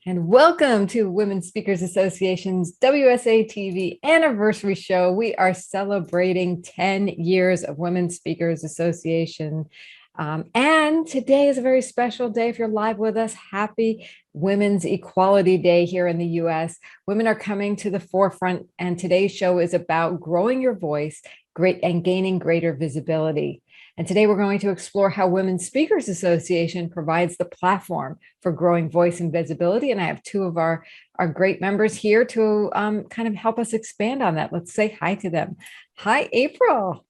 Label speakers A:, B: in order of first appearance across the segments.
A: And welcome to Women Speakers Association's WSA TV anniversary show. We are celebrating 10 years of Women Speakers Association. And today is a very special day. If you're live with us, happy Women's Equality Day here in the US. Women are coming to the forefront, and today's show is about growing your voice and gaining greater visibility. And today we're going to explore how Women Speakers Association provides the platform for growing voice and visibility. And I have two of our great members here to kind of help us expand on that. Let's say hi to them. Hi, April.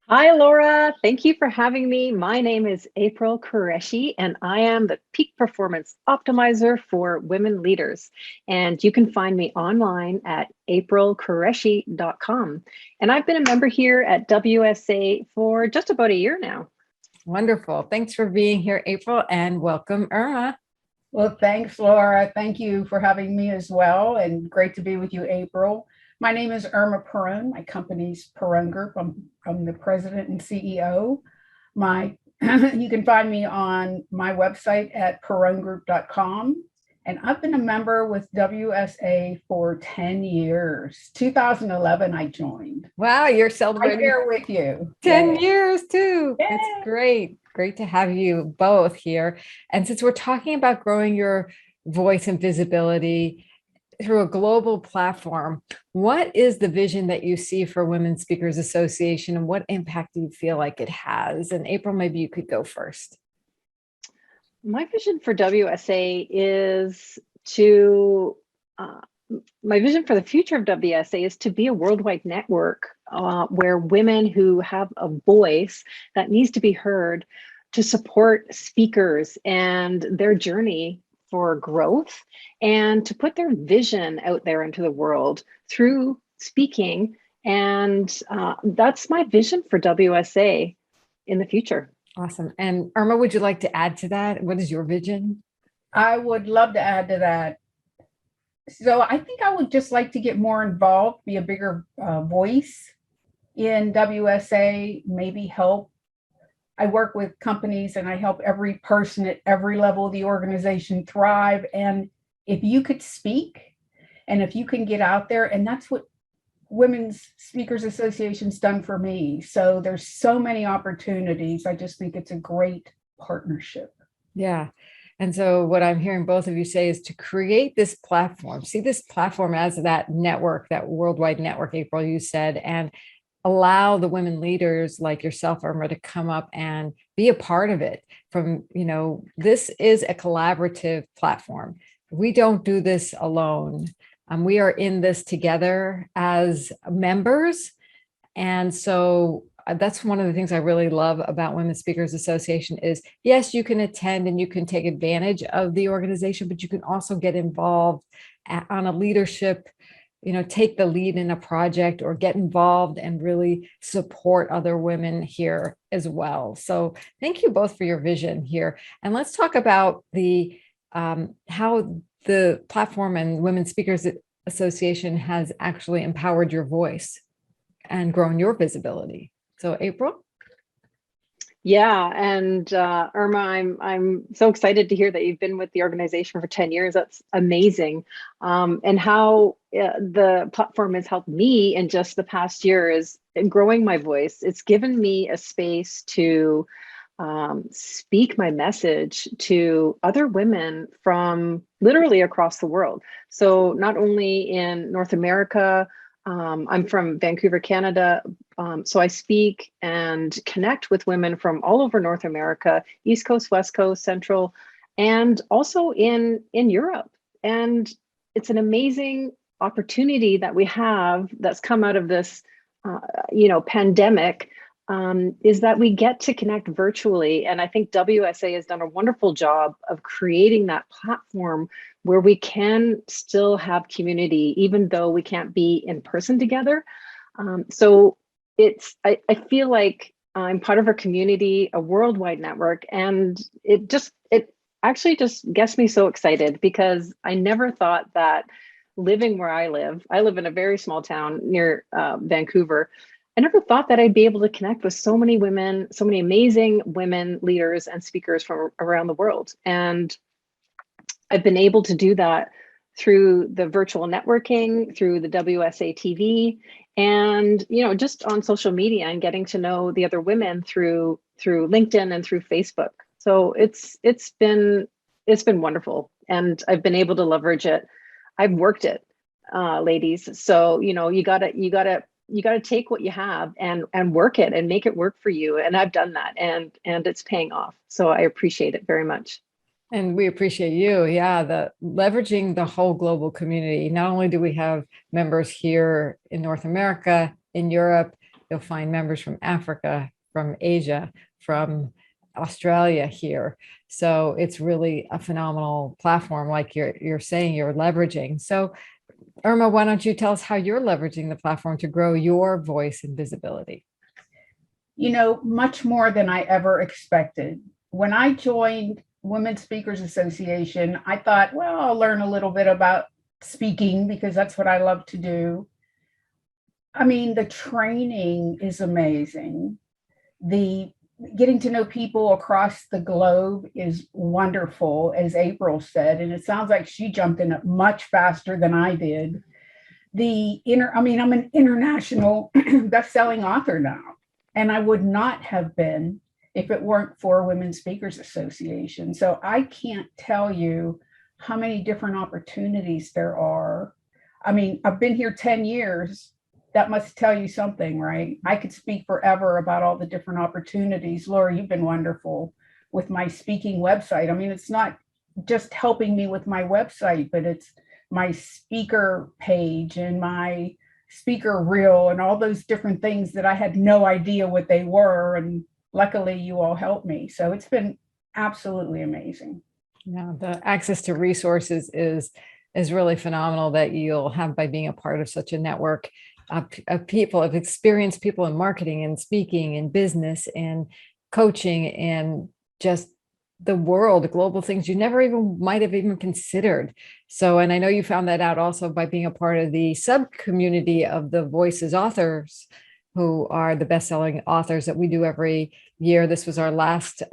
B: Hi, Laura. Thank you for having me. My name is April Qureshi, and I am the Peak Performance Optimizer for Women Leaders. And you can find me online at aprilqureshi.com. And I've been a member here at WSA for just about a year now.
A: Wonderful. Thanks for being here, April, and welcome, Irma.
C: Well, thanks, Laura. Thank you for having me as well, and great to be with you, April. My name is Irma Perun. My company's Perun Group. I'm the president and CEO. You can find me on my website at perungroup.com. And I've been a member with WSA for 10 years. 2011, I joined.
A: Wow, you're celebrating.
C: I'm here with you.
A: 10 years too.
C: Yay.
A: That's great. Great to have you both here. And since we're talking about growing your voice and visibility through a global platform, what is the vision that you see for Women Speakers Association, and what impact do you feel like it has? And April, maybe you could go first.
B: My vision for WSA is to, my vision for the future of WSA is to be a worldwide network where women who have a voice that needs to be heard to support speakers and their journey for growth, and to put their vision out there into the world through speaking. And that's my vision for WSA in the future.
A: Awesome. And Irma, would you like to add to that? What is your vision?
C: I would love to add to that. So I think I would just like to get more involved, be a bigger voice in WSA, maybe help. I work with companies and I help every person at every level of the organization thrive. And if you could speak and if you can get out there, and that's what Women's Speakers Association's done for me. So there's so many opportunities. I just think it's a great partnership.
A: Yeah. And so what I'm hearing both of you say is to create this platform, see this platform as that network, that worldwide network, April, you said, and allow the women leaders like yourself, Irma, to come up and be a part of it. This is a collaborative platform. We don't do this alone. We are in this together as members. And so that's one of the things I really love about Women Speakers Association is, yes, you can attend and you can take advantage of the organization, but you can also get involved on a leadership, take the lead in a project or get involved and really support other women here as well. So thank you both for your vision here. And let's talk about the how the platform and Women Speakers Association has actually empowered your voice and grown your visibility. So April?
B: Yeah, and Irma, I'm so excited to hear that you've been with the organization for 10 years. That's amazing. And how the platform has helped me in just the past year is growing my voice. It's given me a space to speak my message to other women from literally across the world. So not only in North America, I'm from Vancouver, Canada. So I speak and connect with women from all over North America, East Coast, West Coast, Central, and also in Europe. And it's an amazing opportunity that we have that's come out of this, pandemic, is that we get to connect virtually. And I think WSA has done a wonderful job of creating that platform where we can still have community, even though we can't be in person together. So I feel like I'm part of a community, a worldwide network, and it actually just gets me so excited because I never thought that living where I live in a very small town near Vancouver. I never thought that I'd be able to connect with so many women, so many amazing women leaders and speakers from around the world. And I've been able to do that through the virtual networking, through the WSA TV, and just on social media and getting to know the other women through LinkedIn and through Facebook. So it's been wonderful, and I've been able to leverage it. I've worked it, ladies. So you gotta take what you have and work it and make it work for you. And I've done that, and it's paying off. So I appreciate it very much.
A: And we appreciate you. Yeah, the leveraging the whole global community. Not only do we have members here in North America, in Europe, you'll find members from Africa, from Asia, from Australia here. So it's really a phenomenal platform, like you're saying you're leveraging. So Irma, why don't you tell us how you're leveraging the platform to grow your voice and visibility?
C: Much more than I ever expected. When I joined Women Speakers Association, I thought, well, I'll learn a little bit about speaking because that's what I love to do. I mean, the training is amazing. The getting to know people across the globe is wonderful, as April said, and it sounds like she jumped in it much faster than I did. I'm an international best-selling author now, and I would not have been if it weren't for Women Speakers Association. So I can't tell you how many different opportunities there are. I mean, I've been here 10 years. That must tell you something, right? I could speak forever about all the different opportunities. Laura, you've been wonderful with my speaking website. I mean, it's not just helping me with my website, but it's my speaker page and my speaker reel and all those different things that I had no idea what they were. And luckily you all helped me. So it's been absolutely amazing.
A: Yeah, the access to resources is really phenomenal that you'll have by being a part of such a network of people, of experienced people in marketing and speaking and business and coaching and just the world, global things you never even might have even considered. So, and I know you found that out also by being a part of the sub community of the Voices authors, who are the best-selling authors that we do every year. This was our last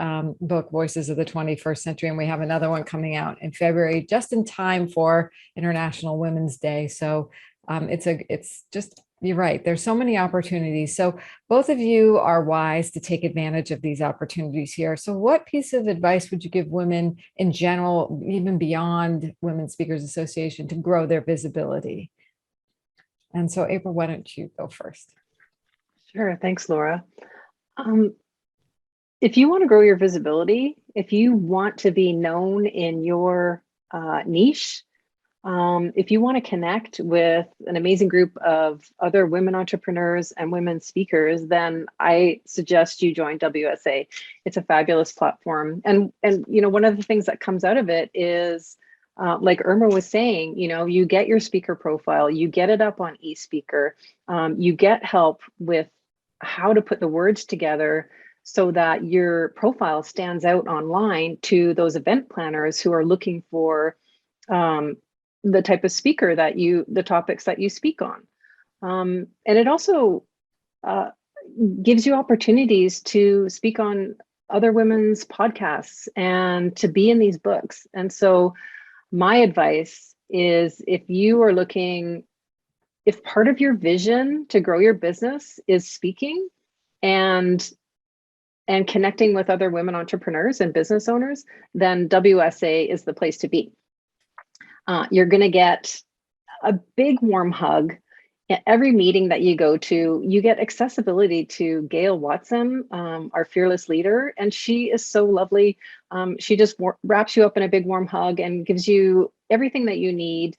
A: book, Voices of the 21st Century, and we have another one coming out in February, just in time for International Women's Day. So it's just, you're right. There's so many opportunities. So both of you are wise to take advantage of these opportunities here. So what piece of advice would you give women in general, even beyond Women Speakers Association, to grow their visibility? And so April, why don't you go first?
B: Sure. Thanks, Laura. If you want to grow your visibility, if you want to be known in your niche, if you want to connect with an amazing group of other women entrepreneurs and women speakers, then I suggest you join WSA. It's a fabulous platform. And one of the things that comes out of it is, like Irma was saying, you get your speaker profile, you get it up on eSpeaker, you get help with how to put the words together so that your profile stands out online to those event planners who are looking for the type of speaker the topics that you speak on. And it also gives you opportunities to speak on other women's podcasts and to be in these books. And so my advice is, if part of your vision to grow your business is speaking and connecting with other women entrepreneurs and business owners, then WSA is the place to be. You're going to get a big warm hug at every meeting that you go to. You get accessibility to Gail Watson, our fearless leader, and she is so lovely. She just wraps you up in a big warm hug and gives you everything that you need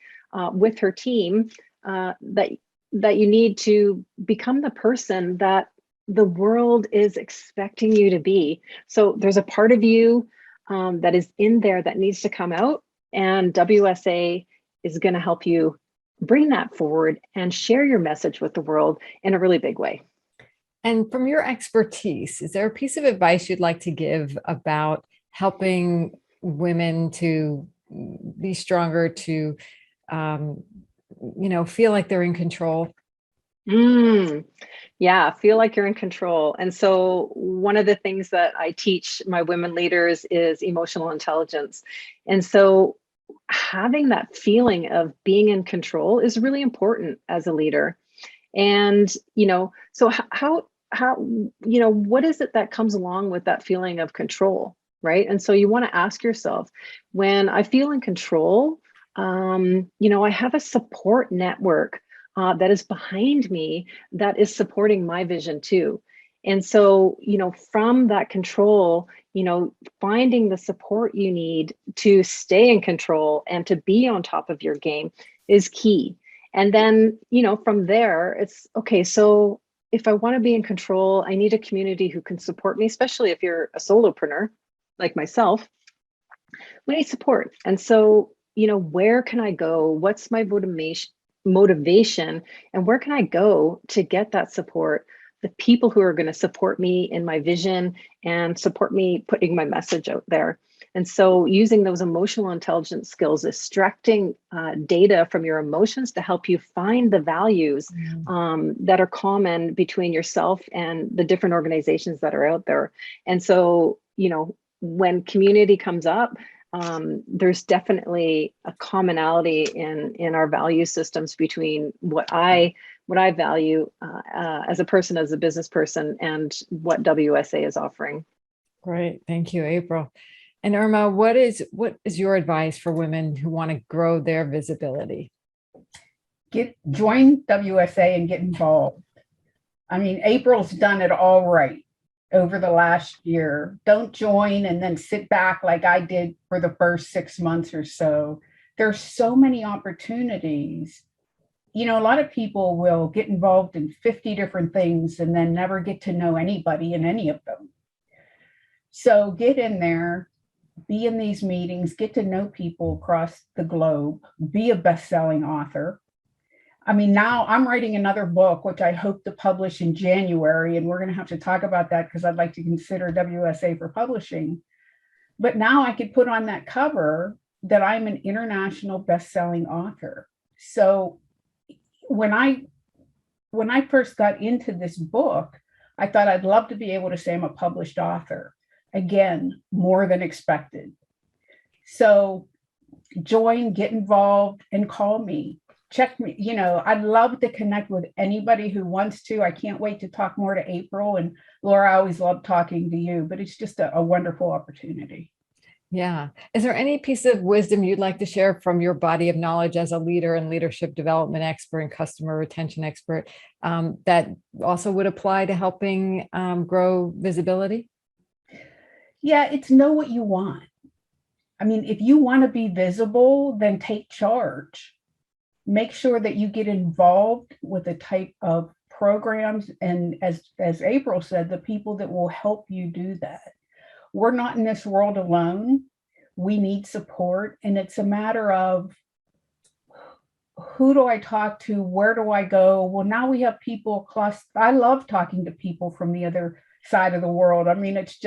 B: with her team that you need to become the person that the world is expecting you to be. So there's a part of you that is in there that needs to come out, and WSA is going to help you bring that forward and share your message with the world in a really big way.
A: And from your expertise, is there a piece of advice you'd like to give about helping women to be stronger, to feel like they're in control?
B: Yeah, feel like you're in control. And so one of the things that I teach my women leaders is emotional intelligence. And so having that feeling of being in control is really important as a leader. And, so how, what is it that comes along with that feeling of control, right? And so you want to ask yourself, when I feel in control, I have a support network that is behind me that is supporting my vision too. And so, from that control, finding the support you need to stay in control and to be on top of your game is key. And then, from there, it's okay. So if I want to be in control, I need a community who can support me, especially if you're a solopreneur like myself. We need support. And so, where can I go? What's my motivation, and where can I go to get that support? The people who are going to support me in my vision and support me putting my message out there. And so using those emotional intelligence skills, extracting data from your emotions to help you find the values that are common between yourself and the different organizations that are out there. And so, when community comes up, there's definitely a commonality in our value systems between what I value as a person, as a business person, and what WSA is offering.
A: Great. Thank you, April. And Irma, what is your advice for women who want to grow their visibility?
C: Join WSA and get involved. I mean, April's done it all right over the last year. Don't join and then sit back like I did for the first 6 months or so. There's so many opportunities. A lot of people will get involved in 50 different things and then never get to know anybody in any of them. So get in there, be in these meetings, get to know people across the globe, be a best-selling author. I mean, now I'm writing another book, which I hope to publish in January, and we're going to have to talk about that because I'd like to consider WSA for publishing. But now I could put on that cover that I'm an international best-selling author. So when I first got into this book, I thought I'd love to be able to say I'm a published author. Again, more than expected. So join, get involved, and call me. Check me. I'd love to connect with anybody who wants to. I can't wait to talk more to April. And Laura, I always love talking to you, but it's just a wonderful opportunity.
A: Yeah. Is there any piece of wisdom you'd like to share from your body of knowledge as a leader and leadership development expert and customer retention expert that also would apply to helping grow visibility?
C: Yeah, it's know what you want. I mean, if you want to be visible, then take charge. Make sure that you get involved with the type of programs and, as April said, the people that will help you do that. We're not in this world alone. We need support, and it's a matter of who do I talk to? Where do I go? Well, now we have people across. I love talking to people from the other side of the world. I mean, it's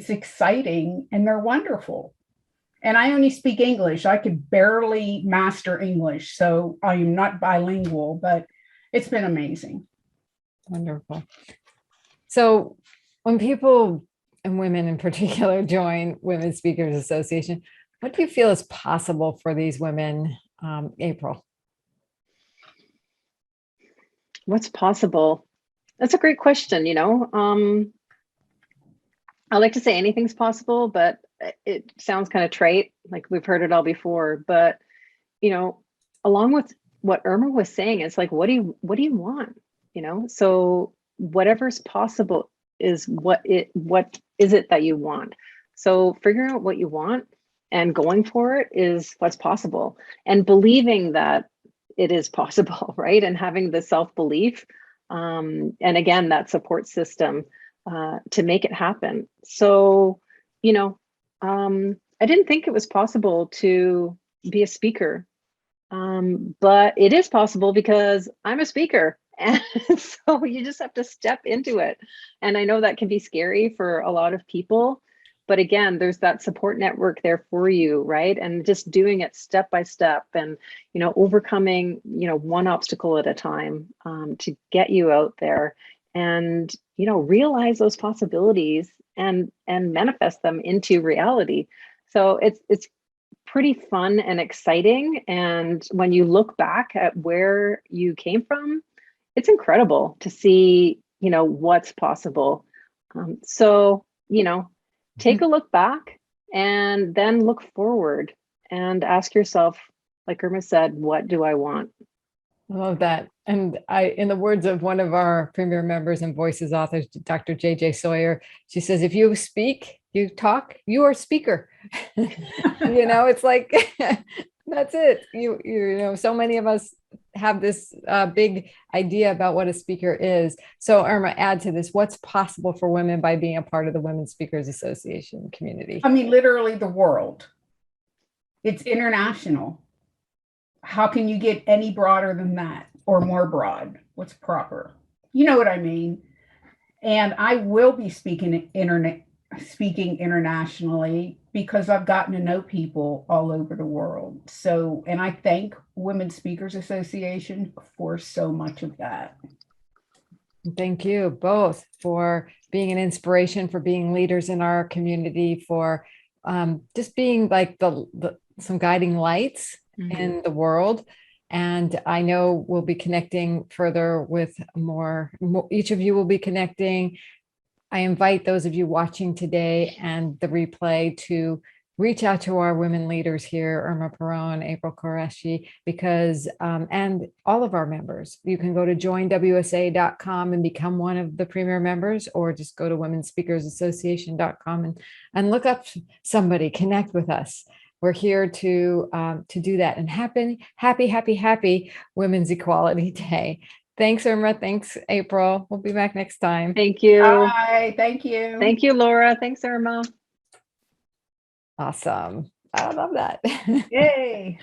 C: exciting and they're wonderful. And I only speak English. I could barely master English, so I am not bilingual, but it's been amazing.
A: Wonderful. So when people and women in particular join Women's Speakers Association, what do you feel is possible for these women, April?
B: What's possible? That's a great question. I like to say anything's possible, but it sounds kind of trite, like we've heard it all before. But along with what Irma was saying, it's like, what do you want? So whatever's possible is what is it that you want. So figuring out what you want and going for it is what's possible, and believing that it is possible, right? And having the self-belief, and again, that support system to make it happen. So, I didn't think it was possible to be a speaker, but it is possible because I'm a speaker. And so you just have to step into it. And I know that can be scary for a lot of people, but again, there's that support network there for you, right? And just doing it step by step and, overcoming, one obstacle at a time to get you out there and, realize those possibilities and manifest them into reality. So it's pretty fun and exciting. And when you look back at where you came from, it's incredible to see, what's possible. So, take a look back and then look forward and ask yourself, like Irma said, what do I want?
A: I love that. And in the words of one of our premier members and Voices authors, Dr. J.J. Sawyer, she says, if you speak, you talk, you are a speaker. It's like, that's it. So many of us have this big idea about what a speaker is. So Irma, add to this, what's possible for women by being a part of the Women Speakers Association community?
C: I mean, literally the world. It's international. How can you get any broader than that, or more broad? What's proper? You know what I mean? And I will be speaking internationally because I've gotten to know people all over the world. So, and I thank Women Speakers Association for so much of that.
A: Thank you both for being an inspiration, for being leaders in our community, for just being like some guiding lights in the world. And I know we'll be connecting further with more. Each of you will be connecting. I invite those of you watching today and the replay to reach out to our women leaders here, Irma Perron, April Qureshi, because, and all of our members, you can go to joinwsa.com and become one of the premier members, or just go to womenspeakersassociation.com and look up somebody, connect with us. We're here to do that. And happy Women's Equality Day. Thanks, Irma. Thanks, April. We'll be back next time.
B: Thank you.
C: Bye. Thank you.
B: Thank you, Laura. Thanks, Irma.
A: Awesome. I love that.
C: Yay.